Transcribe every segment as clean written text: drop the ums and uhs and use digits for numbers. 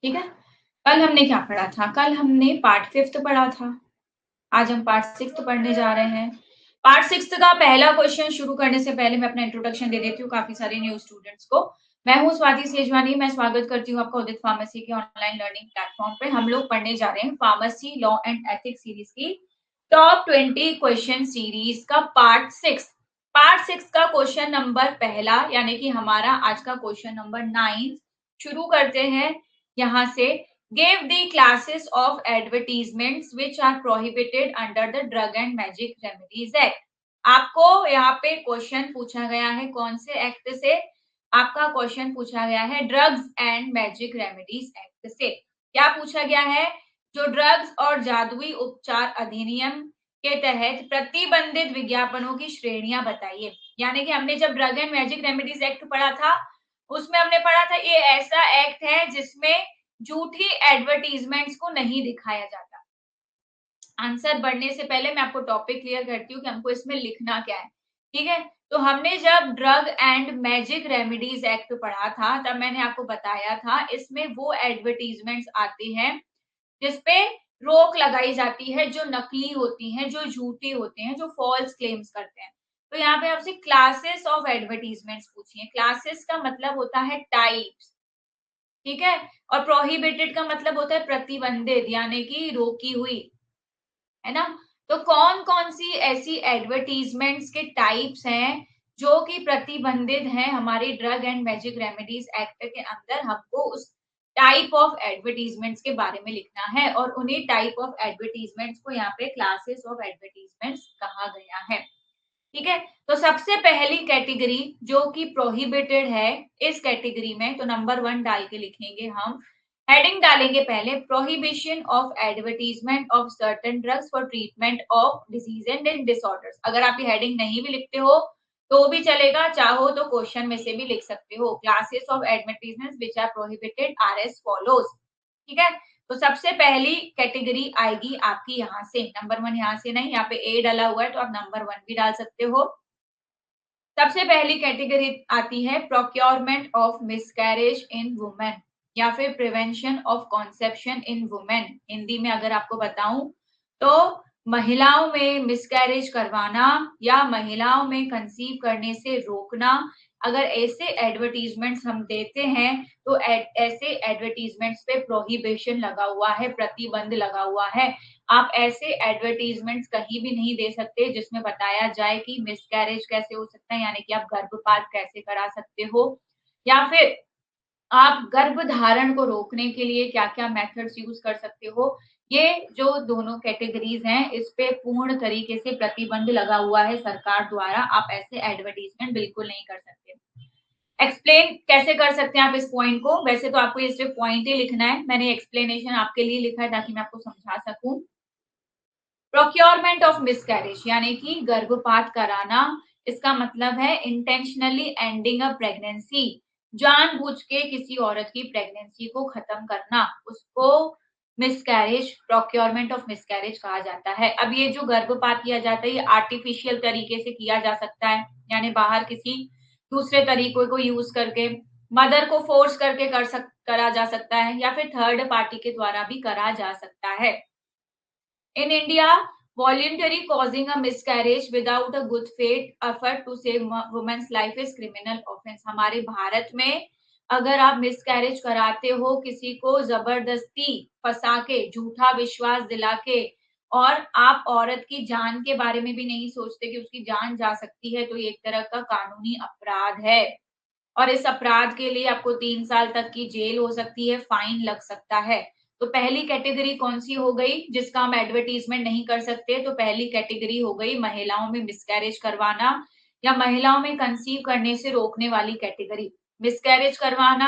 ठीक है। कल हमने क्या पढ़ा था? कल हमने पार्ट 5th पढ़ा था। आज हम पार्ट 6th पढ़ने जा रहे हैं। पार्ट 6th का पहला क्वेश्चन शुरू करने से पहले मैं अपना इंट्रोडक्शन दे देती हूँ काफी सारे न्यू स्टूडेंट्स को। मैं हूँ स्वाति सेजवानी। मैं स्वागत करती हूँ आपका उदित फार्मेसी के ऑनलाइन लर्निंग प्लेटफॉर्म पे। हम लोग पढ़ने जा रहे हैं pharmacy law and ethics series की टॉप 20 क्वेश्चन सीरीज का पार्ट 6। पार्ट 6 का क्वेश्चन नंबर पहला यानी कि हमारा आज का क्वेश्चन नंबर 9 शुरू करते हैं यहाँ से। Give the classes of advertisements which are prohibited under the Drug and Magic Remedies Act. आपको यहाँ पे क्वेश्चन पूछा गया है कौन से एक्ट से? आपका क्वेश्चन पूछा गया है drugs and magic remedies act से। क्या पूछा गया है? जो ड्रग्स और जादुई उपचार अधिनियम के तहत प्रतिबंधित विज्ञापनों की श्रेणियां बताइए। यानी कि हमने जब drug and magic remedies act पढ़ा था उसमें हमने पढ़ा था ये ऐसा एक्ट है जिसमें झूठी एडवर्टीजमेंट्स को नहीं दिखाया जाता। आंसर बढ़ने से पहले मैं आपको टॉपिक क्लियर करती हूँ कि हमको इसमें लिखना क्या है। ठीक है, तो हमने जब drug and magic remedies act पढ़ा था तब मैंने आपको बताया था इसमें वो एडवर्टीजमेंट्स आती हैं जिसपे रोक लगाई जाती है, जो नकली होती हैं, जो झूठी होते हैं, जो फॉल्स क्लेम्स करते हैं। तो यहाँ पे आपसे क्लासेस ऑफ एडवर्टीजमेंट्स पूछिए। क्लासेस का मतलब होता है टाइप्स, ठीक है, और प्रोहिबिटेड का मतलब होता है प्रतिबंधित यानी कि रोकी हुई, है ना। तो कौन कौन सी ऐसी एडवर्टीजमेंट्स के टाइप्स हैं जो कि प्रतिबंधित हैं हमारे drug and magic remedies act के अंदर? हमको उस टाइप ऑफ एडवर्टीजमेंट्स के बारे में लिखना है और उन्हीं टाइप ऑफ एडवर्टीजमेंट्स को यहाँ पे क्लासेस ऑफ एडवर्टीजमेंट्स कहा गया है। ठीक है, तो सबसे पहली कैटेगरी जो कि प्रोहिबिटेड है इस कैटेगरी में, तो नंबर 1 डाल के लिखेंगे हम। हेडिंग डालेंगे पहले, prohibition of advertisement of certain drugs for treatment of disease and disorders. अगर आप ये हेडिंग नहीं भी लिखते हो तो भी चलेगा, चाहो तो क्वेश्चन में से भी लिख सकते हो। Classes of advertisements which are prohibited are as follows. ठीक है, तो सबसे पहली कैटेगरी आएगी आपकी यहाँ से। नंबर 1 यहाँ से नहीं, यहाँ पे ए डाला हुआ है तो आप नंबर 1 भी डाल सकते हो। सबसे पहली कैटेगरी आती है procurement of miscarriage in women या फिर prevention of conception in women. Hindi में अगर आपको बताऊं तो महिलाओं में मिसकैरेज करवाना या महिलाओं में कंसीव करने से रोकना। अगर ऐसे एडवर्टीजमेंट्स हम देते हैं तो ऐसे एडवर्टीजमेंट्स पे प्रोहिबिशन लगा हुआ है, प्रतिबंध लगा हुआ है। आप ऐसे एडवर्टीजमेंट्स कहीं भी नहीं दे सकते जिसमें बताया जाए कि मिसकैरेज कैसे हो सकता है, यानी कि आप गर्भपात कैसे करा सकते हो, या फिर आप गर्भ धारण को रोकने के लिए क्या-क्या मेथड्स यूज कर सकते हो। ये जो दोनों कैटेगरीज हैं इस पे पूर्ण तरीके से प्रतिबंध लगा हुआ है सरकार द्वारा। आप ऐसे एडवर्टीजमेंट बिल्कुल नहीं कर सकते। एक्सप्लेन कैसे कर सकते हैं आप इस पॉइंट को? वैसे तो आपको ये सिर्फ पॉइंट ही लिखना है, मैंने एक्सप्लेनेशन आपके लिए लिखा है ताकि मैं आपको समझा सकूं। प्रोक्योरमेंट ऑफ मिसकैरेज यानी कि गर्भपात कराना। इसका मतलब है इंटेंशनली एंडिंग अ प्रेगनेंसी, जानबूझ के किसी औरत की प्रेगनेंसी को खत्म करना, उसको मिसकैरेज, प्रोक्योरमेंट ऑफ मिसकैरेज कहा जाता है। अब ये जो गर्भपात किया जाता है ये आर्टिफिशियल तरीके से किया जा सकता है, यानी बाहर किसी दूसरे तरीकों को यूज करके, मदर को फोर्स करके करा जा सकता है, या फिर थर्ड पार्टी के द्वारा भी करा जा सकता है। In India, voluntary causing a miscarriage without a good faith effort to save woman's life is criminal offense। हमारे भारत में अगर आप मिसकैरेज कराते हो, किसी को जबरदस्ती फंसा के, झूठा विश्वास दिला के, और आप औरत की जान के बारे में भी नहीं सोचते कि उसकी जान जा सकती है, तो ये एक तरह का कानूनी अपराध है और इस अपराध के लिए आपको 3 साल तक की जेल हो सकती है, फाइन लग सकता है। तो पहली कैटेगरी कौन सी हो गई जिसका हम एडवर्टीजमेंट नहीं कर सकते? तो पहली कैटेगरी हो गई महिलाओं में मिसकैरेज करवाना या महिलाओं में कंसीव करने से रोकने वाली कैटेगरी। मिसकैरेज करवाना,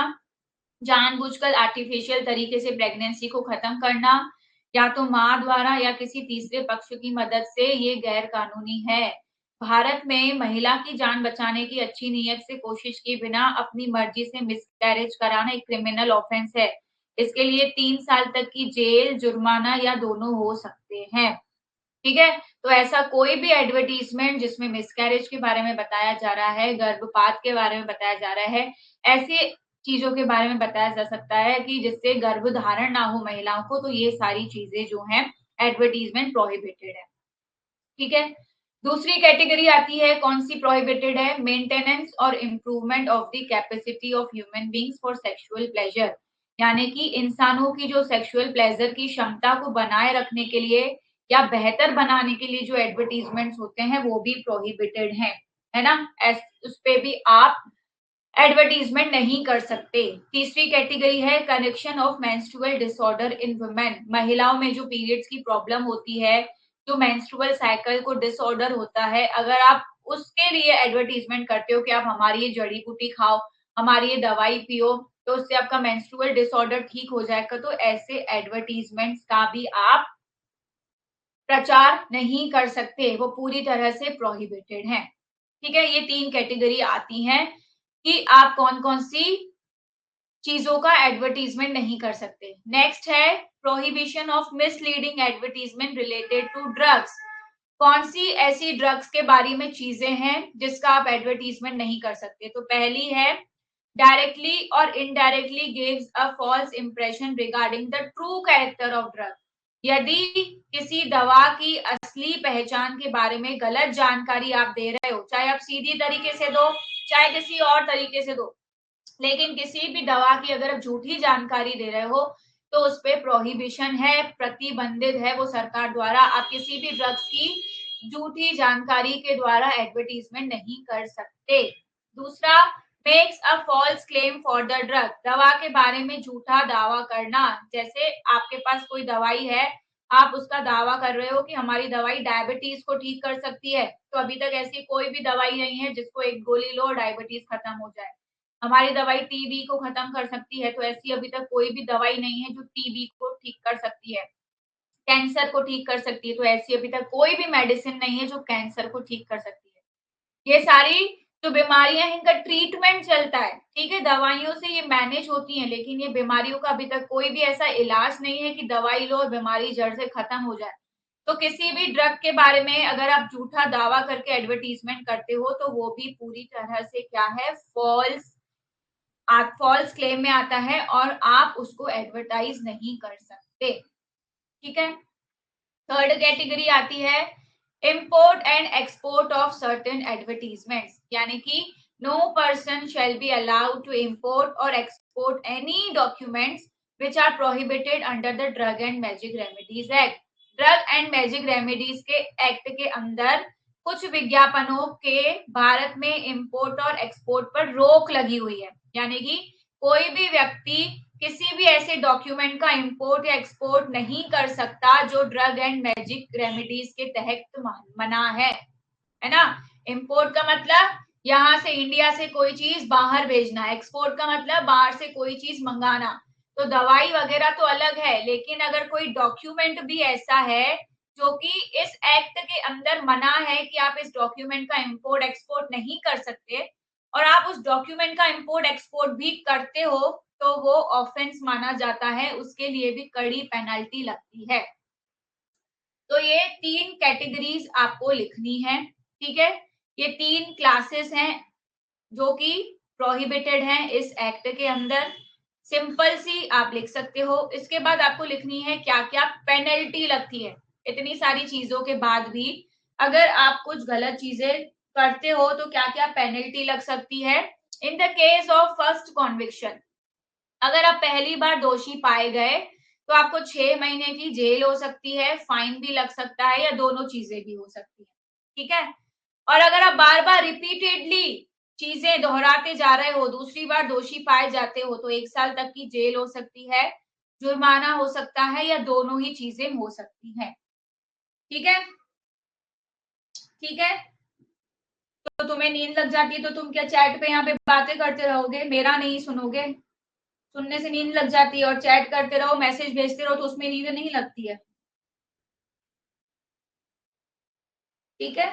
जानबूझकर आर्टिफिशियल तरीके से प्रेगनेंसी को खत्म करना, या तो माँ द्वारा या किसी तीसरे पक्ष की मदद से, ये गैर कानूनी है। भारत में महिला की जान बचाने की अच्छी नीयत से कोशिश किए बिना अपनी मर्जी से मिसकैरेज कराना एक क्रिमिनल ऑफेंस है। इसके लिए 3 साल तक की जेल, जुर्माना या दोनों हो सकते हैं। ठीक है, तो ऐसा कोई भी एडवर्टीजमेंट जिसमें मिसकैरेज के बारे में बताया जा रहा है, गर्भपात के बारे में बताया जा रहा है, ऐसे चीजों के बारे में बताया जा सकता है कि जिससे गर्भधारण ना हो महिलाओं को, तो ये सारी चीजें जो हैं एडवर्टीजमेंट प्रोहिबिटेड है। ठीक है। दूसरी कैटेगरी आती है, कौन सी प्रोहिबिटेड है? मेंटेनेंस और improvement of the capacity of human beings for sexual pleasure, यानी कि इंसानों की जो सेक्सुअल प्लेजर की क्षमता को बनाए रखने के लिए या बेहतर बनाने के लिए जो एडवर्टीजमेंट्स होते हैं वो भी प्रोहिबिटेड हैं, है ना। उस पे भी आप एडवर्टीजमेंट नहीं कर सकते। तीसरी कैटेगरी है connection of menstrual disorder in women, महिलाओं में जो पीरियड्स की प्रॉब्लम होती है, जो मेंस्ट्रुअल साइकिल को डिसऑर्डर होता है, अगर आप उसके लिए एडवर्टीजमेंट करते हो कि आप हमारी ये जड़ी बूटी खाओ, हमारी ये दवाई पियो, तो उससे आपका मेंस्ट्रुअल डिसऑर्डर ठीक हो जाएगा, तो ऐसे एडवर्टीजमेंट्स का भी आप प्रचार नहीं कर सकते, वो पूरी तरह से प्रोहिबिटेड है। ठीक है, ये 3 कैटेगरी आती हैं कि आप कौन-कौन सी चीजों का एडवर्टीजमेंट नहीं कर सकते। नेक्स्ट है prohibition of misleading advertisement related to drugs. कौन सी ऐसी ड्रग्स के बारे में चीजें हैं जिसका आप एडवर्टीजमेंट नहीं कर सकते? तो पहली है डायरेक्टली और indirectly gives a false impression regarding the true character of drug. यदि किसी दवा की असली पहचान के बारे में गलत जानकारी आप दे रहे हो, चाहे आप सीधी तरीके से दो, चाहे किसी और तरीके से दो, लेकिन किसी भी दवा की अगर आप झूठी जानकारी दे रहे हो तो उस पे प्रोहिबिशन है, प्रतिबंधित है वो सरकार द्वारा। आप किसी भी ड्रग्स की झूठी जानकारी के द्वारा एडवर्टीजमेंट नहीं कर सकते। दूसरा, makes a false claim for the drug, दवा के बारे में झूठा दावा करना। जैसे आपके पास कोई दवाई है, आप उसका दावा कर रहे हो कि हमारी दवाई डायबिटीज को ठीक कर सकती है, तो अभी तक ऐसी कोई भी दवाई नहीं है जिसको एक गोली लो डायबिटीज खत्म हो जाए। हमारी दवाई टीबी को खत्म कर सकती है, तो ऐसी अभी तक कोई भी दवाई नहीं है जो टीबी को ठीक कर सकती है, कैंसर को ठीक कर सकती है, तो ऐसी अभी तक कोई भी मेडिसिन नहीं है जो कैंसर को ठीक कर सकती है। ये सारी जो बीमारियां हैं इनका ट्रीटमेंट चलता है, ठीक है, दवाइयों से ये मैनेज होती हैं, लेकिन ये बीमारियों का अभी तक कोई भी ऐसा इलाज नहीं है कि दवाई लो और बीमारी जड़ से खत्म हो जाए। तो किसी भी ड्रग के बारे में अगर आप झूठा दावा करके एडवर्टीजमेंट करते हो तो वो भी पूरी तरह से क्या है, फॉल्स, आप फॉल्स क्लेम में आता है और आप उसको एडवर्टाइज नहीं कर सकते। ठीक है। थर्ड कैटेगरी आती है import and export of certain advertisements, यानी कि no person shall be allowed to import और export any documents which are prohibited under the drug and magic remedies act. Drug and magic remedies के act के अंदर कुछ विज्ञापनों के भारत में इम्पोर्ट और एक्सपोर्ट पर रोक लगी हुई है, यानी कि कोई भी व्यक्ति किसी भी ऐसे डॉक्यूमेंट का इंपोर्ट या एक्सपोर्ट नहीं कर सकता जो ड्रग एंड मैजिक रेमेडीज के तहत मना है ना। इंपोर्ट का मतलब यहाँ से इंडिया से कोई चीज बाहर भेजना, एक्सपोर्ट का मतलब बाहर से कोई चीज मंगाना। तो दवाई वगैरह तो अलग है, लेकिन अगर कोई डॉक्यूमेंट भी ऐसा है जो कि इस एक्ट के अंदर मना है कि आप इस डॉक्यूमेंट का इंपोर्ट एक्सपोर्ट नहीं कर सकते, और आप उस डॉक्यूमेंट का इंपोर्ट एक्सपोर्ट भी करते हो, तो वो ऑफेंस माना जाता है, उसके लिए भी कड़ी पेनल्टी लगती है। तो ये 3 कैटेगरीज आपको लिखनी है, ठीक है। ये 3 क्लासेस हैं जो कि प्रोहिबिटेड हैं इस एक्ट के अंदर। सिंपल सी आप लिख सकते हो। इसके बाद आपको लिखनी है क्या क्या पेनल्टी लगती है। इतनी सारी चीजों के बाद भी अगर आप कुछ गलत चीजें करते हो तो क्या क्या पेनल्टी लग सकती है। In the case of first conviction, अगर आप पहली बार दोषी पाए गए तो आपको 6 महीने की जेल हो सकती है, फाइन भी लग सकता है, या दोनों चीजें भी हो सकती है, ठीक है। और अगर आप बार बार रिपीटेडली चीजें दोहराते जा रहे हो, दूसरी बार दोषी पाए जाते हो, तो 1 साल तक की जेल हो सकती है, जुर्माना हो सकता है, या दोनों ही चीजें हो सकती हैं। ठीक है, ठीक है। तो तुम्हें नींद लग जाती है तो तुम क्या चैट पे यहाँ पे बातें करते रहोगे, मेरा नहीं सुनोगे? सुनने से नींद लग जाती है, और चैट करते रहो, मैसेज भेजते रहो, तो उसमें नींद नहीं लगती है। ठीक है,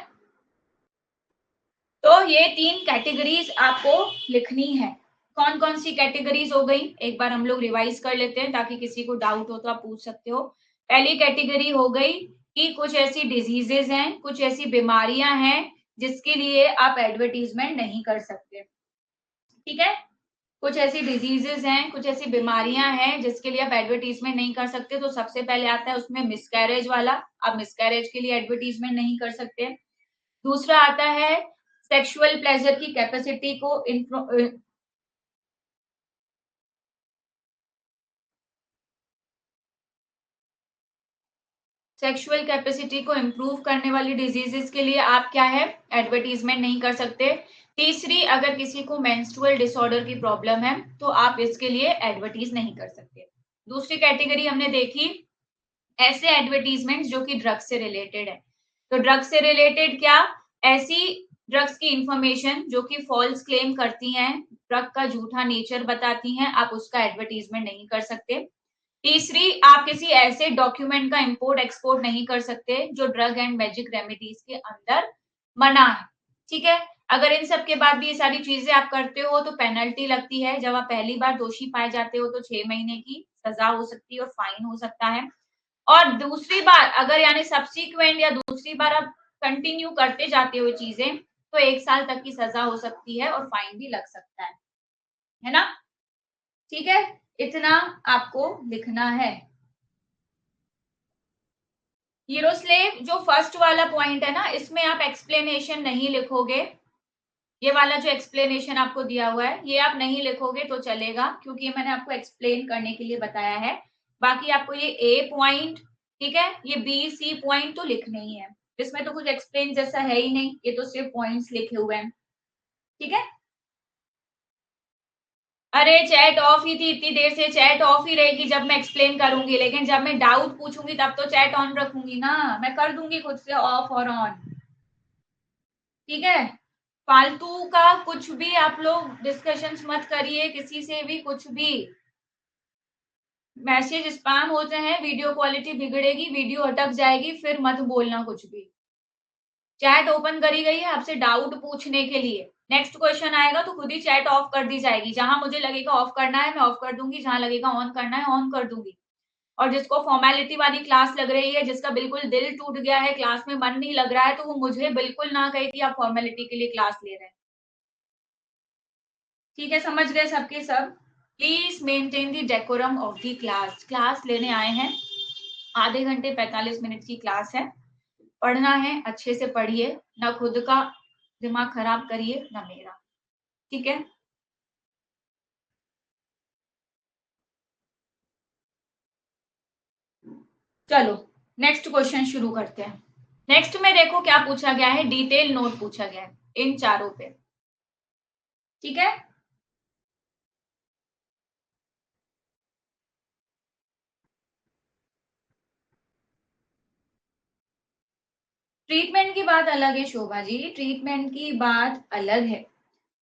तो ये 3 कैटेगरीज आपको लिखनी है। कौन कौन सी कैटेगरीज हो गई, एक बार हम लोग रिवाइज कर लेते हैं ताकि किसी को डाउट हो तो आप पूछ सकते हो। पहली कैटेगरी हो गई कि कुछ ऐसी डिजीजेज हैं, कुछ ऐसी बीमारियां हैं जिसके लिए आप एडवर्टीजमेंट नहीं कर सकते, ठीक है। कुछ ऐसी डिजीजेस हैं, कुछ ऐसी बीमारियां हैं जिसके लिए आप एडवर्टीजमेंट नहीं कर सकते। तो सबसे पहले आता है उसमें मिसकैरेज वाला, आप मिसकैरेज के लिए एडवर्टीजमेंट नहीं कर सकते। दूसरा आता है सेक्सुअल प्लेजर की कैपेसिटी को सेक्सुअल कैपेसिटी को इम्प्रूव करने वाली डिजीजेस के लिए आप क्या है एडवर्टीजमेंट नहीं कर सकते। तीसरी, अगर किसी को मेंस्ट्रुअल डिसऑर्डर की प्रॉब्लम है तो आप इसके लिए एडवर्टीज नहीं कर सकते। दूसरी कैटेगरी हमने देखी ऐसे एडवर्टीजमेंट जो कि ड्रग्स से रिलेटेड है। तो ड्रग्स से रिलेटेड क्या, ऐसी ड्रग्स की इंफॉर्मेशन जो कि फॉल्स क्लेम करती हैं, ड्रग का झूठा नेचर बताती हैं, आप उसका एडवर्टीजमेंट नहीं कर सकते। तीसरी, आप किसी ऐसे डॉक्यूमेंट का इंपोर्ट एक्सपोर्ट नहीं कर सकते जो ड्रग एंड मैजिक रेमेडीज के अंदर मना है। ठीक है, अगर इन सब के बाद भी ये सारी चीजें आप करते हो तो पेनल्टी लगती है। जब आप पहली बार दोषी पाए जाते हो तो 6 महीने की सजा हो सकती है और फाइन हो सकता है। और दूसरी बार अगर यानी सब्सिक्वेंट या दूसरी बार आप कंटिन्यू करते जाते हो चीजें तो 1 साल तक की सजा हो सकती है और फाइन भी लग सकता है ना। ठीक है, इतना आपको लिखना है। हीरोस्लेव जो फर्स्ट वाला पॉइंट है ना, इसमें आप एक्सप्लेनेशन नहीं लिखोगे। ये वाला जो एक्सप्लेनेशन आपको दिया हुआ है ये आप नहीं लिखोगे तो चलेगा, क्योंकि ये मैंने आपको एक्सप्लेन करने के लिए बताया है। बाकी आपको ये ए पॉइंट, ठीक है, ये बी सी पॉइंट तो लिखने ही है। इसमें तो कुछ एक्सप्लेन जैसा है ही नहीं, ये तो सिर्फ पॉइंट्स लिखे हुए हैं। ठीक है, अरे चैट ऑफ ही थी, इतनी देर से चैट ऑफ ही रहेगी जब मैं एक्सप्लेन करूंगी, लेकिन जब मैं डाउट पूछूंगी तब तो चैट ऑन रखूंगी ना, मैं कर दूंगी खुद से ऑफ और ऑन। ठीक है, फालतू का कुछ भी आप लोग डिस्कशंस मत करिए किसी से भी, कुछ भी मैसेज स्पैम होते हैं, वीडियो क्वालिटी बिगड़ेगी, वीडियो अटक जाएगी, फिर मत बोलना कुछ भी। चैट ओपन करी गई है आपसे डाउट पूछने के लिए, नेक्स्ट क्वेश्चन आएगा तो खुद ही चैट ऑफ कर दी जाएगी। जहां मुझे लगेगा ऑफ करना है मैं ऑफ कर दूंगी, जहां लगेगा ऑन करना है ऑन कर दूंगी। और जिसको फॉर्मेलिटी वाली क्लास लग रही है, जिसका बिल्कुल दिल टूट गया है, क्लास में मन नहीं लग रहा है, तो वो मुझे बिल्कुल ना कहे कि आप फॉर्मेलिटी के लिए क्लास ले रहे हैं। ठीक है, समझ गए सबके सब। Please maintain the decorum of the class. Class लेने आए हैं, आधे घंटे 45 मिनट की क्लास है, पढ़ना है, अच्छे से पढ़िए, ना खुद का दिमाग खराब करिए ना मेरा। ठीक है, चलो नेक्स्ट क्वेश्चन शुरू करते हैं। नेक्स्ट में देखो क्या पूछा गया है, डिटेल नोट पूछा गया है इन चारों पे। ठीक है, ट्रीटमेंट की बात अलग है शोभा जी, ट्रीटमेंट की बात अलग है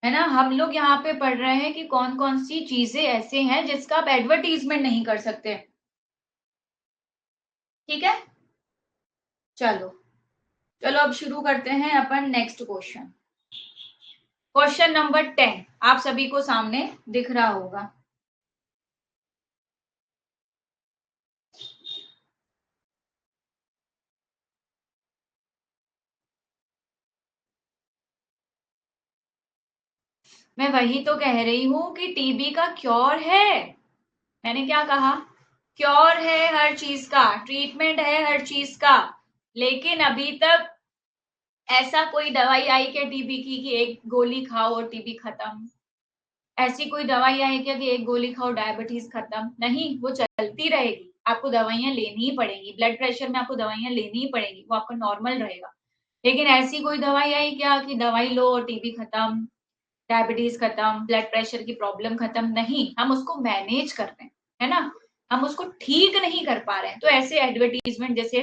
ना। हम लोग यहाँ पे पढ़ रहे हैं कि कौन कौन सी चीजें ऐसे हैं जिसका आप एडवर्टीजमेंट नहीं कर सकते। ठीक है, चलो चलो अब शुरू करते हैं अपन नेक्स्ट क्वेश्चन। क्वेश्चन नंबर 10 आप सभी को सामने दिख रहा होगा। मैं वही तो कह रही हूं कि टीबी का क्योर है। मैंने क्या कहा, क्योर है हर चीज का, ट्रीटमेंट है हर चीज का, लेकिन अभी तक ऐसा कोई दवाई आई क्या टीबी की कि एक गोली खाओ और टीबी खत्म। ऐसी कोई दवाई आई क्या कि एक गोली खाओ डायबिटीज खत्म, नहीं, वो चलती रहेगी, आपको दवाइयां लेनी ही पड़ेगी, ब्लड प्रेशर में आपको दवाइयां लेनी ही पड़ेगी, वो आपका नॉर्मल रहेगा। लेकिन ऐसी कोई दवाई आई क्या कि दवाई लो और टीबी खत्म, डायबिटीज खत्म, ब्लड प्रेशर की प्रॉब्लम खत्म, नहीं, हम उसको मैनेज कर रहे हैं, है ना, हम उसको ठीक नहीं कर पा रहे हैं। तो ऐसे एडवर्टीजमेंट जैसे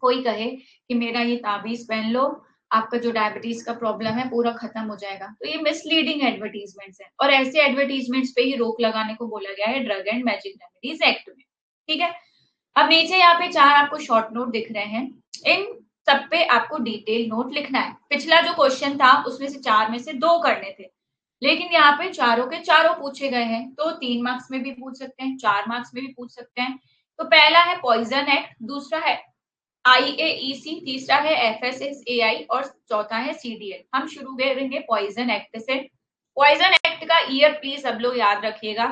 कोई कहे कि मेरा ये ताबीज पहन लो, आपका जो डायबिटीज का प्रॉब्लम है पूरा खत्म हो जाएगा, तो ये मिसलीडिंग एडवर्टीजमेंट्स है और ऐसे एडवर्टीजमेंट्स पे ही रोक लगाने को बोला गया है drug and magic remedies act में। ठीक है, अब नीचे यहाँ पे 4 आपको शॉर्ट नोट दिख रहे हैं, इन सब पे आपको डिटेल नोट लिखना है। पिछला जो क्वेश्चन था उसमें से 4 में से 2 करने थे, लेकिन यहाँ पे चारों के चारों पूछे गए हैं, तो 3 मार्क्स में भी पूछ सकते हैं, 4 मार्क्स में भी पूछ सकते हैं। तो पहला है पॉइजन एक्ट, दूसरा है IAEC, तीसरा है FSSAI और चौथा है CDL। हम शुरू करेंगे पॉइजन एक्ट से। पॉइजन एक्ट का ईयर प्लीज सब लोग याद रखिएगा।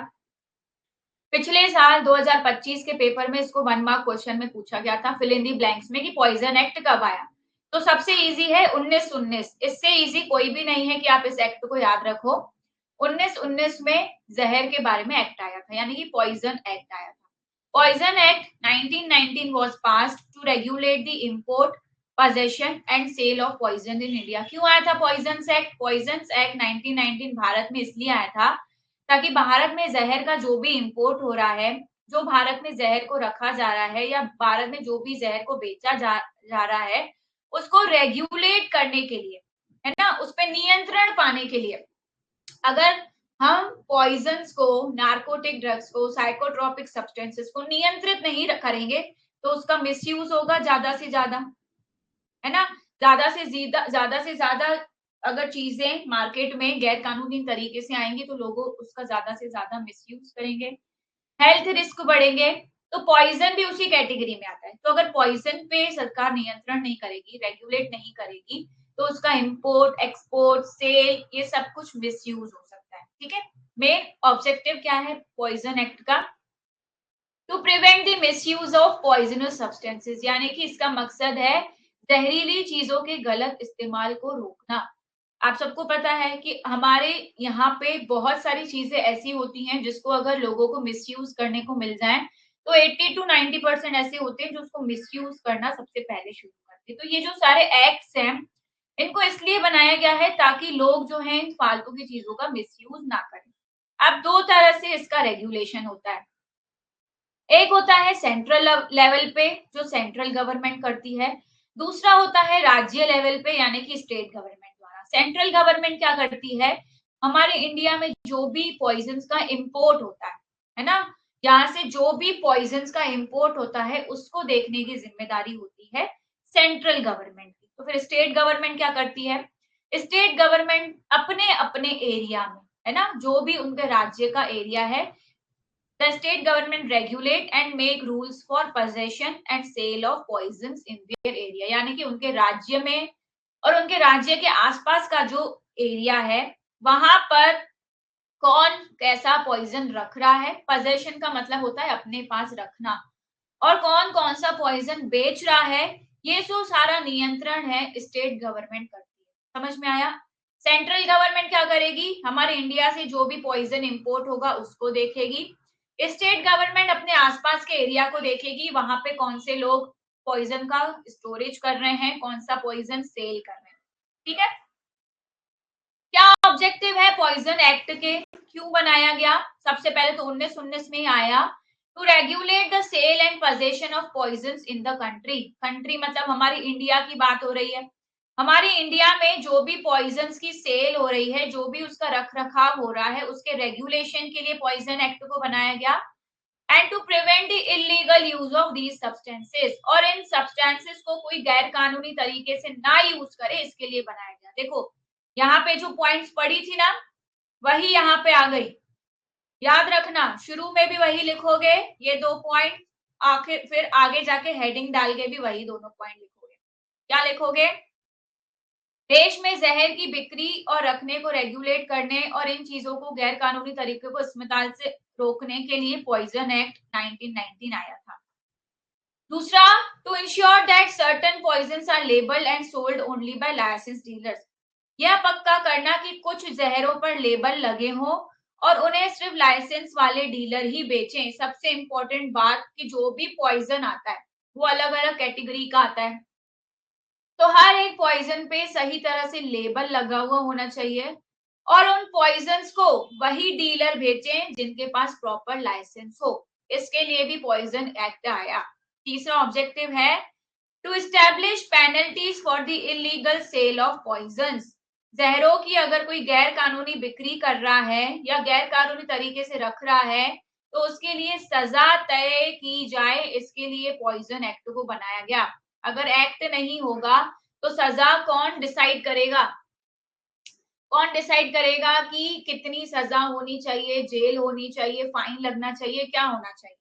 पिछले साल 2025 के पेपर में इसको 1 मार्क क्वेश्चन में पूछा गया था फिल इन दी ब्लैंक्स में कि पॉइजन एक्ट कब आया। तो सबसे इजी है 1919, इससे इजी कोई भी नहीं है कि आप इस एक्ट को याद रखो। 1919 में जहर के बारे में एक्ट आया था, यानी कि पॉइजन एक्ट आया था। Poison act 1919 was passed to regulate the import, possession and sale of poison in India। क्यों आया था पॉइजन एक्ट? पॉइजन एक्ट 1919 भारत में इसलिए आया था ताकि भारत में जहर का जो भी इंपोर्ट हो रहा है, जो भारत में जहर को रखा जा रहा है या भारत में जो भी जहर को बेचा जा रहा है, उसको रेगुलेट करने के लिए, है ना, उस पर नियंत्रण पाने के लिए अगर हम पॉइजन्स को, नार्कोटिक ड्रग्स को, साइकोट्रोपिक सब्सटेंसेस को नियंत्रित नहीं करेंगे तो उसका मिसयूज होगा ज्यादा से ज्यादा, है ना। ज्यादा से ज्यादा अगर चीजें मार्केट में गैर कानूनी तरीके से आएंगी तो लोग उसका ज्यादा से ज्यादा मिसयूज करेंगे, हेल्थ रिस्क बढ़ेंगे। तो पॉइजन भी उसी कैटेगरी में आता है। तो अगर पॉइजन पे सरकार नियंत्रण नहीं करेगी, रेगुलेट नहीं करेगी, तो उसका इंपोर्ट, एक्सपोर्ट, सेल, ये सब कुछ मिसयूज हो सकता है। ठीक है, मेन ऑब्जेक्टिव क्या है पॉइजन एक्ट का? To prevent the misuse of poisonous substances, यानी कि इसका मकसद है जहरीली चीजों के गलत इस्तेमाल को रोकना। आप सबको पता है कि हमारे यहाँ पे बहुत सारी चीजें ऐसी होती हैं जिसको अगर लोगों को मिसयूज करने को मिल जाए तो 80 to 90% ऐसे होते हैं जो उसको मिसयूज करना सबसे पहले शुरू करते हैं। तो ये जो सारे एक्ट्स हैं इनको इसलिए बनाया गया है ताकि लोग जो हैं इन फालतू की चीजों का मिसयूज ना करें। अब दो तरह से इसका रेगुलेशन होता है। एक होता है सेंट्रल लेवल पे जो सेंट्रल गवर्नमेंट करती है, दूसरा होता है राज्य लेवल पे यानी कि स्टेट गवर्नमेंट द्वारा। सेंट्रल गवर्नमेंट क्या करती है, हमारे इंडिया में जो भी पॉइजन्स का इंपोर्ट होता है ना, यहाँ से जो भी पॉइजन्स का इंपोर्ट होता है उसको देखने की जिम्मेदारी होती है सेंट्रल गवर्नमेंट की। तो फिर स्टेट गवर्नमेंट क्या करती है, स्टेट गवर्नमेंट अपने अपने एरिया में, है ना, जो भी उनके राज्य का एरिया है, the state government regulate and make rules for possession and sale of poisons in their area। यानी कि उनके राज्य में और उनके राज्य के आसपास का जो एरिया है वहां पर कौन कैसा पॉइजन रख रहा है, पोजेशन का मतलब होता है अपने पास रखना, और कौन कौन सा पॉइजन बेच रहा है, ये जो सारा नियंत्रण है स्टेट गवर्नमेंट करती है। समझ में आया? सेंट्रल गवर्नमेंट क्या करेगी, हमारे इंडिया से जो भी पॉइजन इंपोर्ट होगा उसको देखेगी। स्टेट गवर्नमेंट अपने आसपास के एरिया को देखेगी, वहां पे कौन से लोग पॉइजन का स्टोरेज कर रहे हैं, कौन सा पॉइजन सेल कर रहे हैं। ठीक है, क्या ऑब्जेक्टिव है पॉइजन एक्ट के, क्यों बनाया गया? सबसे पहले तो 1919 में ही आया, to regulate the sale and possession of poisons in the country. Country मतलब हमारी इंडिया की बात हो रही है। हमारी इंडिया में जो भी पॉइजन्स की सेल हो रही है, जो भी उसका रख रखाव हो रहा है, उसके रेगुलेशन के लिए पॉइजन एक्ट को बनाया गया। And to prevent the illegal use of these substances, और इन सब्सटेंसेस को कोई गैर कानूनी तरीके से ना यूज करे इसके लिए बनाया गया। देखो यहाँ पे जो पॉइंट्स पढ़ी थी ना वही यहाँ पे आ गई, याद रखना, शुरू में भी वही लिखोगे ये दो पॉइंट, आखिर फिर आगे जाके हेडिंग डाल के भी वही दोनों पॉइंट लिखोगे। क्या लिखोगे? देश में जहर की बिक्री और रखने को रेगुलेट करने और इन चीजों को गैर कानूनी तरीके को इस्तेमाल से रोकने के लिए पॉइजन एक्ट 1919 आया था। दूसरा, to ensure that certain poisons are labelled and sold only by licence dealers, यह पक्का करना कि कुछ जहरों पर लेबल लगे हों और उन्हें सिर्फ लाइसेंस वाले डीलर ही बेचें। सबसे इंपॉर्टेंट बात कि जो भी पॉइजन आता है वो अलग अलग कैटेगरी का आता है, तो हर एक पॉइजन पे सही तरह से लेबल लगा हुआ होना चाहिए और उन पॉइजन्स को वही डीलर बेचें जिनके पास प्रॉपर लाइसेंस हो। इसके लिए भी पॉइजन एक्ट आया। तीसरा ऑब्जेक्टिव है to establish penalties for the illegal sale of poisons, जहरों की अगर कोई गैर कानूनी बिक्री कर रहा है या गैर कानूनी तरीके से रख रहा है तो उसके लिए सजा तय की जाए, इसके लिए पॉइजन एक्ट को बनाया गया। अगर एक्ट नहीं होगा तो सजा कौन डिसाइड करेगा? कौन डिसाइड करेगा कि कितनी सजा होनी चाहिए, जेल होनी चाहिए, फाइन लगना चाहिए, क्या होना चाहिए?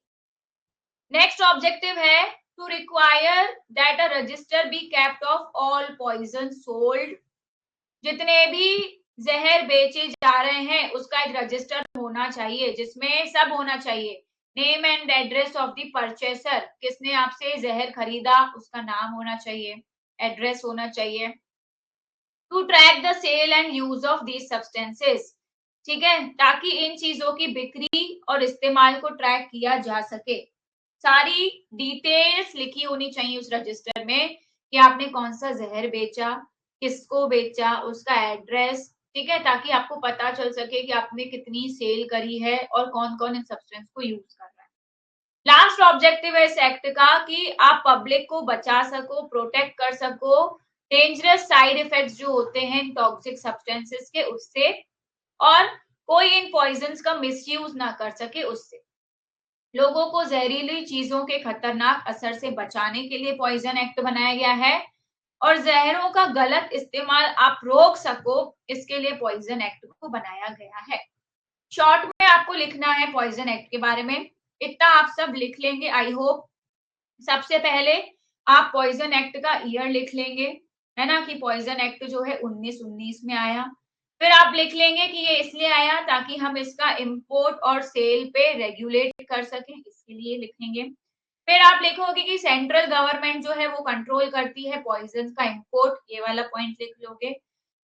नेक्स्ट ऑब्जेक्टिव है to require that a register be kept of all poison sold, जितने भी जहर बेचे जा रहे हैं उसका एक रजिस्टर होना चाहिए जिसमें सब होना चाहिए, name and address of the purchaser, किसने आपसे जहर खरीदा उसका नाम होना चाहिए, एड्रेस होना चाहिए, to track the sale and use of these substances, ठीक है, ताकि इन चीजों की बिक्री और इस्तेमाल को ट्रैक किया जा सके। सारी डिटेल्स लिखी होनी चाहिए उस रजिस्टर में कि आपने कौन सा जहर बेचा, किसको बेचा, उसका एड्रेस, ठीक है, ताकि आपको पता चल सके कि आपने कितनी सेल करी है और कौन कौन इन सब्सटेंस को यूज कर रहा है। लास्ट ऑब्जेक्टिव है इस एक्ट का कि आप पब्लिक को बचा सको, प्रोटेक्ट कर सको डेंजरस साइड इफेक्ट्स जो होते हैं टॉक्सिक सब्सटेंसेस के उससे, और कोई इन पॉइजन्स का मिसयूज ना कर सके उससे। लोगों को जहरीली चीजों के खतरनाक असर से बचाने के लिए पॉइजन एक्ट बनाया गया है और जहरों का गलत इस्तेमाल आप रोक सको इसके लिए पॉइजन एक्ट को बनाया गया है। शॉर्ट में आपको लिखना है पॉइजन एक्ट के बारे में, इतना आप सब लिख लेंगे आई होप। सबसे पहले आप पॉइजन एक्ट का ईयर लिख लेंगे, है ना, कि पॉइजन एक्ट जो है 1919 में आया। फिर आप लिख लेंगे कि ये इसलिए आया ताकि हम इसका इंपोर्ट और सेल पे रेगुलेट कर सकें, इसके लिए लिखेंगे। फिर आप लिखोगे कि सेंट्रल गवर्नमेंट जो है वो कंट्रोल करती है पॉइजन का इंपोर्ट, ये वाला पॉइंट लिख लोगे।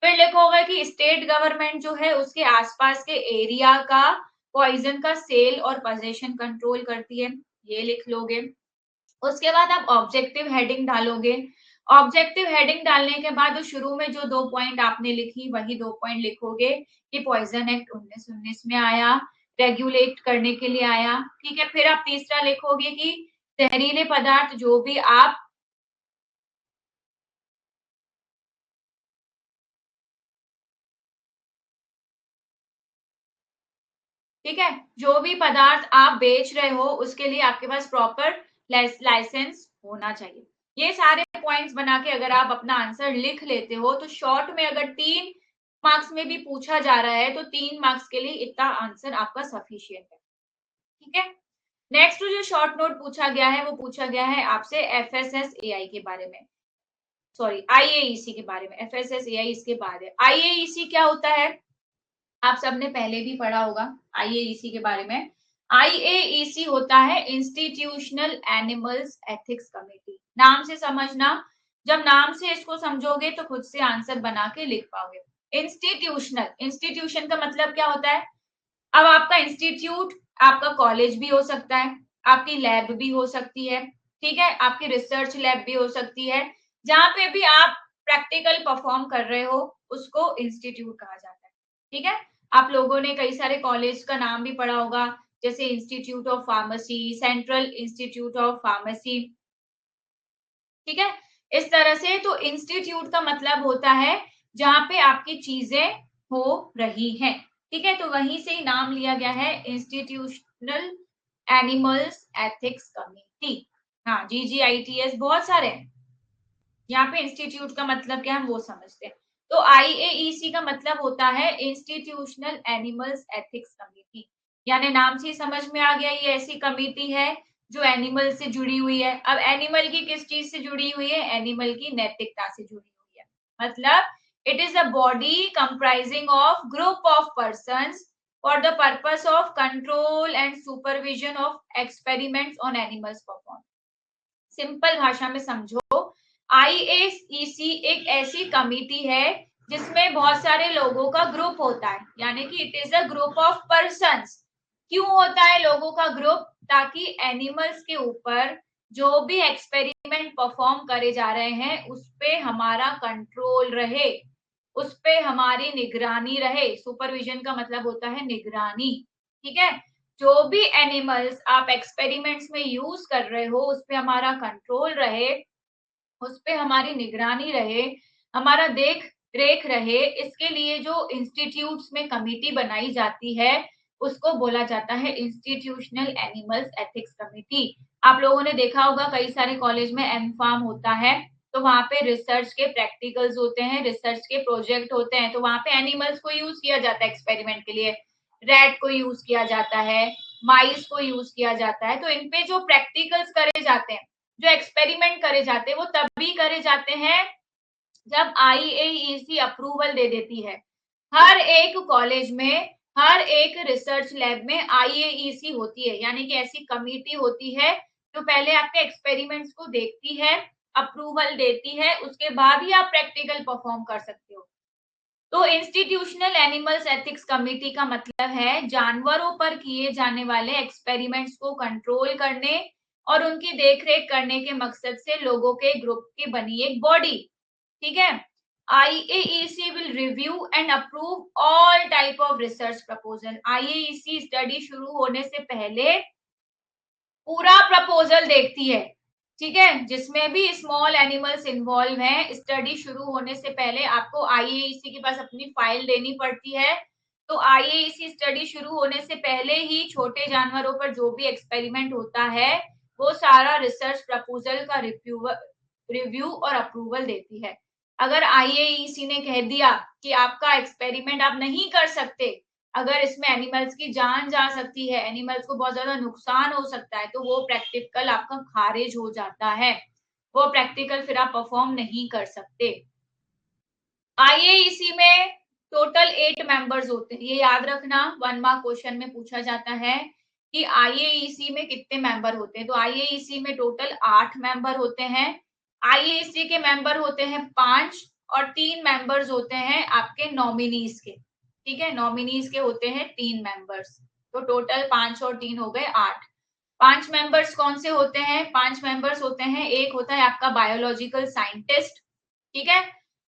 फिर लिखोगे कि स्टेट गवर्नमेंट जो है उसके आसपास के एरिया का पॉइजन का सेल और पोजीशन कंट्रोल करती है, ये लिख लोगे। उसके बाद आप ऑब्जेक्टिव हेडिंग डालोगे। ऑब्जेक्टिव हेडिंग डालने के बाद शुरू में जो 2 पॉइंट आपने लिखी वही 2 पॉइंट लिखोगे कि पॉइजन एक्ट 1919 में आया, रेगुलेट करने के लिए आया, ठीक है। फिर आप तीसरा लिखोगे कि जहरीले पदार्थ जो भी आप ठीक है, जो भी पदार्थ आप बेच रहे हो उसके लिए आपके पास प्रॉपर लाइसेंस होना चाहिए। ये सारे पॉइंट्स बना के अगर आप अपना आंसर लिख लेते हो तो शॉर्ट में अगर 3 मार्क्स में भी पूछा जा रहा है तो 3 मार्क्स के लिए इतना आंसर आपका सफिशिएंट है, ठीक है। नेक्स्ट जो शॉर्ट नोट पूछा गया है वो पूछा गया है आपसे एफएसएसएआई के बारे में, सॉरी आईएईसी के बारे में। एफएसएसएआई इसके बाद है। आईएईसी क्या होता है आप सबने पहले भी पढ़ा होगा आईएईसी के बारे में। आईएईसी होता है इंस्टीट्यूशनल एनिमल्स एथिक्स कमेटी, नाम से समझना, जब नाम से इसको समझोगे तो खुद से आंसर बना के लिख पाओगे। इंस्टीट्यूशनल, इंस्टीट्यूशन का मतलब क्या होता है, अब आपका इंस्टीट्यूट आपका कॉलेज भी हो सकता है, आपकी लैब भी हो सकती है, ठीक है, आपकी रिसर्च लैब भी हो सकती है, जहां पे भी आप प्रैक्टिकल परफॉर्म कर रहे हो उसको इंस्टीट्यूट कहा जाता है, ठीक है। आप लोगों ने कई सारे कॉलेज का नाम भी पढ़ा होगा, जैसे institute of pharmacy, central institute of pharmacy, ठीक है। इस तरह से तो इंस्टीट्यूट का मतलब होता है जहां पे आपकी चीजें हो रही हैं, ठीक है, तो वहीं से ही नाम लिया गया है इंस्टीट्यूशनल एनिमल्स एथिक्स कमेटी। हाँ, जीजीआईटीएस बहुत सारे हैं, यहाँ पे इंस्टीट्यूट का मतलब क्या है हम वो समझते हैं। तो आईएईसी का मतलब होता है इंस्टीट्यूशनल एनिमल्स एथिक्स कमेटी, यानी नाम से ही समझ में आ गया ये ऐसी कमेटी है जो एनिमल से जुड़ी हुई है। अब एनिमल की किस चीज से जुड़ी हुई है, एनिमल की नैतिकता से जुड़ी हुई है, मतलब it is a body comprising of group of persons for the purpose of control and supervision of experiments on animals perform. Simple भाषा में समझो, आईएईसी एक ऐसी कमिटी है जिसमें बहुत सारे लोगों का ग्रुप होता है, यानी कि it is a group of persons. क्यों होता है लोगों का ग्रुप, ताकि एनिमल्स के ऊपर जो भी एक्सपेरिमेंट परफॉर्म करे जा रहे हैं उस पे हमारा कंट्रोल रहे, उस पे हमारी निगरानी रहे। सुपरविजन का मतलब होता है निगरानी, ठीक है। जो भी एनिमल्स आप एक्सपेरिमेंट्स में यूज कर रहे हो उस पे हमारा कंट्रोल रहे, उस पे हमारी निगरानी रहे, हमारा देख रेख रहे, इसके लिए जो इंस्टीट्यूट्स में कमेटी बनाई जाती है उसको बोला जाता है इंस्टीट्यूशनल एनिमल्स एथिक्स कमेटी। आप लोगों ने देखा होगा कई सारे कॉलेज में एम फार्म होता है, तो वहां पे रिसर्च के प्रैक्टिकल्स होते हैं, रिसर्च के प्रोजेक्ट होते हैं, तो वहां पे एनिमल्स को यूज किया जाता है एक्सपेरिमेंट के लिए, रैट को यूज किया जाता है, माइस को यूज किया जाता है। तो इनपे जो प्रैक्टिकल्स करे जाते हैं, जो एक्सपेरिमेंट करे जाते हैं वो तभी करे जाते हैं जब आईएईसी अप्रूवल दे देती है। हर एक कॉलेज में, हर एक रिसर्च लैब में IAEC होती है, यानी कि ऐसी कमिटी होती है जो पहले आपके एक्सपेरिमेंट्स को देखती है, अप्रूवल देती है, उसके बाद ही आप प्रैक्टिकल परफॉर्म कर सकते हो। तो इंस्टीट्यूशनल एनिमल्स एथिक्स कमिटी का मतलब है जानवरों पर किए जाने वाले एक्सपेरिमेंट्स को कंट्रोल करने और उनकी देखरेख करने के मकसद से लोगों के ग्रुप की बनी एक बॉडी। ठीक है। IAEC will review and approve all type of research proposal। IAEC study शुरू होने से पहले पूरा प्रपोजल देखती है, ठीक है, जिसमें भी स्मॉल एनिमल्स इन्वॉल्व हैं। स्टडी शुरू होने से पहले आपको IAEC के पास अपनी फाइल देनी पड़ती है। तो IAEC स्टडी शुरू होने से पहले ही छोटे जानवरों पर जो भी एक्सपेरिमेंट होता है, वो सारा रिसर्च प्रपोजल का रिव्यू और अप्रूवल देती है। अगर IAEC ने कह दिया कि आपका एक्सपेरिमेंट आप नहीं कर सकते, अगर इसमें एनिमल्स की जान जा सकती है, एनिमल्स को बहुत ज्यादा नुकसान हो सकता है, तो वो प्रैक्टिकल आपका खारिज हो जाता है, वो प्रैक्टिकल फिर आप परफॉर्म नहीं कर सकते। IAEC में टोटल 8 मेंबर्स होते हैं, ये याद रखना, 1 मार्क क्वेश्चन में पूछा जाता है कि IAEC में कितने मेंबर होते हैं। तो IAEC में टोटल 8 मेंबर होते हैं। IAEC के मेंबर होते हैं 5 और 3 मेंबर्स होते हैं आपके नॉमिनीज के। ठीक है, नॉमिनीज के होते हैं 3 मेंबर्स। तो टोटल 5 और 3 हो गए 8। 5 मेंबर्स कौन से होते हैं? 5 मेंबर्स होते हैं, एक होता है आपका बायोलॉजिकल साइंटिस्ट, ठीक है।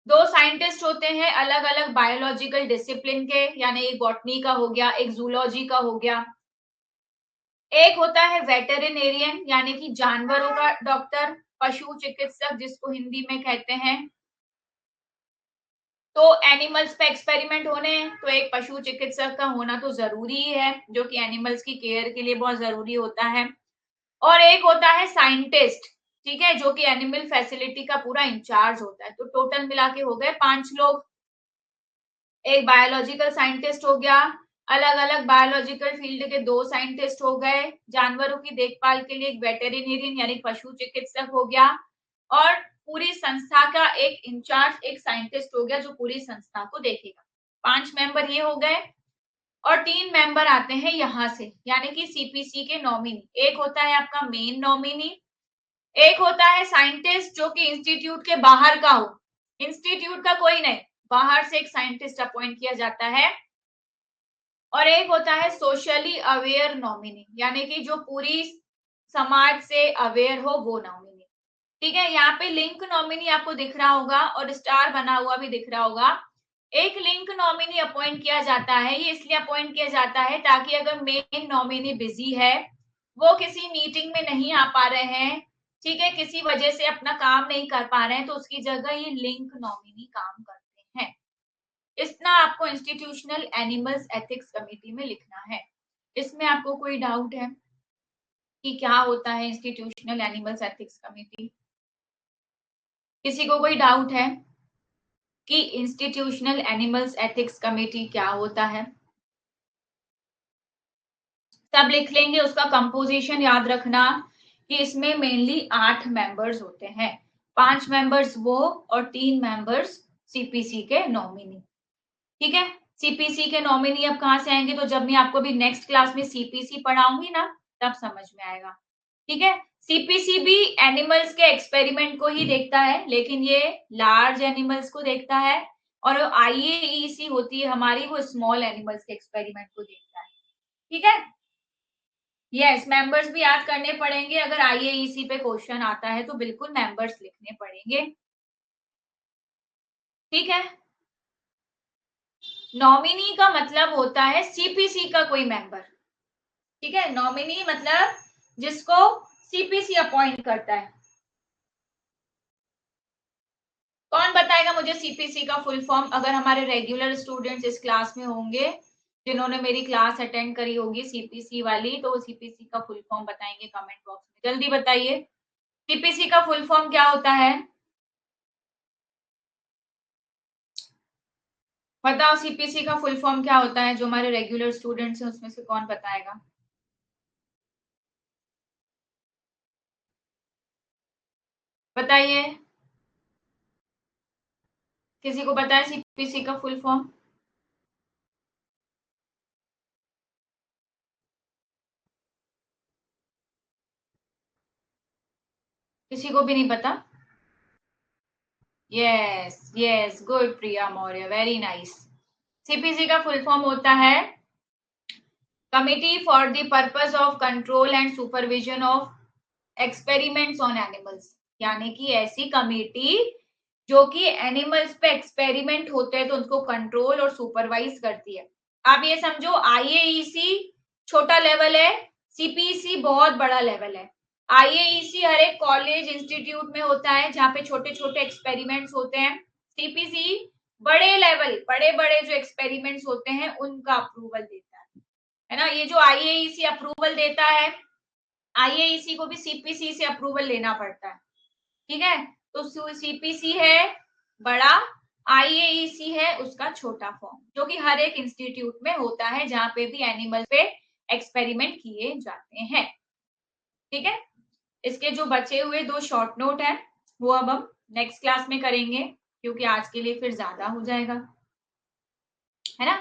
2 साइंटिस्ट होते हैं अलग अलग बायोलॉजिकल डिसिप्लिन के, यानी एक बॉटनी का हो गया, एक जूलॉजी का हो गया। एक होता है वेटरिनेरियन, यानी कि जानवरों का डॉक्टर, पशु चिकित्सक जिसको हिंदी में कहते हैं। तो एनिमल्स पे एक्सपेरिमेंट होने हैं तो एक पशु चिकित्सक का होना तो जरूरी है, जो कि एनिमल्स की केयर के लिए बहुत जरूरी होता है। और एक होता है साइंटिस्ट, ठीक है, जो कि एनिमल फैसिलिटी का पूरा इंचार्ज होता है। तो टोटल मिला के हो गए 5 लोग। एक बायोलॉजिकल साइंटिस्ट हो गया, अलग अलग बायोलॉजिकल फील्ड के 2 साइंटिस्ट हो गए, जानवरों की देखभाल के लिए एक वेटेरिनेरियन यानी पशु चिकित्सक हो गया, और पूरी संस्था का एक इंचार्ज एक साइंटिस्ट हो गया जो पूरी संस्था को देखेगा। 5 मेंबर ये हो गए, और 3 मेंबर आते हैं यहाँ से, यानी कि CPC के नॉमिनी। एक होता है आपका मेन नॉमिनी, एक होता है साइंटिस्ट जो कि इंस्टीट्यूट के बाहर का हो, इंस्टीट्यूट का कोई नहीं, बाहर से एक साइंटिस्ट अपॉइंट किया जाता है। और एक होता है सोशली अवेयर नॉमिनी, यानी कि जो पूरी समाज से अवेयर हो वो नॉमिनी। ठीक है, यहाँ पे लिंक नॉमिनी आपको दिख रहा होगा और स्टार बना हुआ भी दिख रहा होगा। एक लिंक नॉमिनी अपॉइंट किया जाता है, ये इसलिए अपॉइंट किया जाता है ताकि अगर मेन नॉमिनी बिजी है, वो किसी मीटिंग में नहीं आ पा रहे हैं, ठीक है, किसी वजह से अपना काम नहीं कर पा रहे हैं, तो उसकी जगह ये लिंक नॉमिनी काम करते हैं। इतना आपको इंस्टीट्यूशनल एनिमल्स एथिक्स कमेटी में लिखना है। इसमें आपको कोई डाउट है कि क्या होता है इंस्टीट्यूशनल एनिमल्स एथिक्स कमेटी? किसी को कोई डाउट है कि इंस्टीट्यूशनल एनिमल्स एथिक्स कमेटी क्या होता है? सब लिख लेंगे। उसका कंपोजिशन याद रखना कि इसमें मेनली 8 मेंबर्स होते हैं, 5 मेंबर्स वो और 3 मेंबर्स CPC के नॉमिनी। ठीक है, CPC के नॉमिनी अब कहाँ से आएंगे? तो जब मैं आपको भी नेक्स्ट क्लास में CPC पढ़ाऊंगी ना, तब समझ में आएगा। ठीक है, CPC भी एनिमल्स के एक्सपेरिमेंट को ही देखता है, लेकिन ये लार्ज एनिमल्स को देखता है, और IAEC होती है हमारी, वो स्मॉल एनिमल्स के एक्सपेरिमेंट को देखता है। ठीक है, यस, मेंबर्स भी याद करने पड़ेंगे। अगर IAEC पे क्वेश्चन आता है तो बिल्कुल मेंबर्स लिखने पड़ेंगे। ठीक है, नॉमिनी का मतलब होता है CPC का कोई मेंबर। ठीक है, नॉमिनी मतलब जिसको CPC अपॉइंट करता है। कौन बताएगा मुझे CPC का फुल फॉर्म? अगर हमारे रेगुलर स्टूडेंट्स इस क्लास में होंगे, जिन्होंने मेरी क्लास अटेंड करी होगी CPC वाली, तो CPC का फुल फॉर्म बताएंगे कमेंट बॉक्स में, जल्दी बताइए। CPC का फुल फॉर्म क्या होता है? बताओ, CPC का फुल फॉर्म क्या होता है? जो हमारे रेगुलर स्टूडेंट्स हैं उसमें से कौन बताएगा? बताइए, किसी को पता है CPC का फुल फॉर्म? किसी को भी नहीं पता? यस यस, गुड प्रिया मौर्य, वेरी नाइस। सीपीसी का फुल फॉर्म होता है committee for the purpose of control and supervision of experiments on animals, यानी कि ऐसी कमेटी जो कि एनिमल्स पे एक्सपेरिमेंट होते हैं तो उनको कंट्रोल और सुपरवाइज करती है। आप ये समझो आईएईसी छोटा लेवल है, सीपीसी बहुत बड़ा लेवल है। आईएईसी हर एक कॉलेज इंस्टीट्यूट में होता है जहाँ पे छोटे छोटे एक्सपेरिमेंट्स होते हैं। सीपीसी बड़े लेवल, बड़े बड़े जो एक्सपेरिमेंट्स होते हैं उनका अप्रूवल देता है ना। ये जो आईएईसी अप्रूवल देता है, आईएईसी को भी सीपीसी से अप्रूवल लेना पड़ता है, ठीक है। तो सीपीसी है बड़ा, आईएईसी है उसका छोटा फॉर्म, जो कि हर एक इंस्टीट्यूट में होता है जहां पे भी एनिमल पे एक्सपेरिमेंट किए जाते हैं, ठीक है। इसके जो बचे हुए 2 शॉर्ट नोट हैं वो अब हम नेक्स्ट क्लास में करेंगे, क्योंकि आज के लिए फिर ज्यादा हो जाएगा, है ना।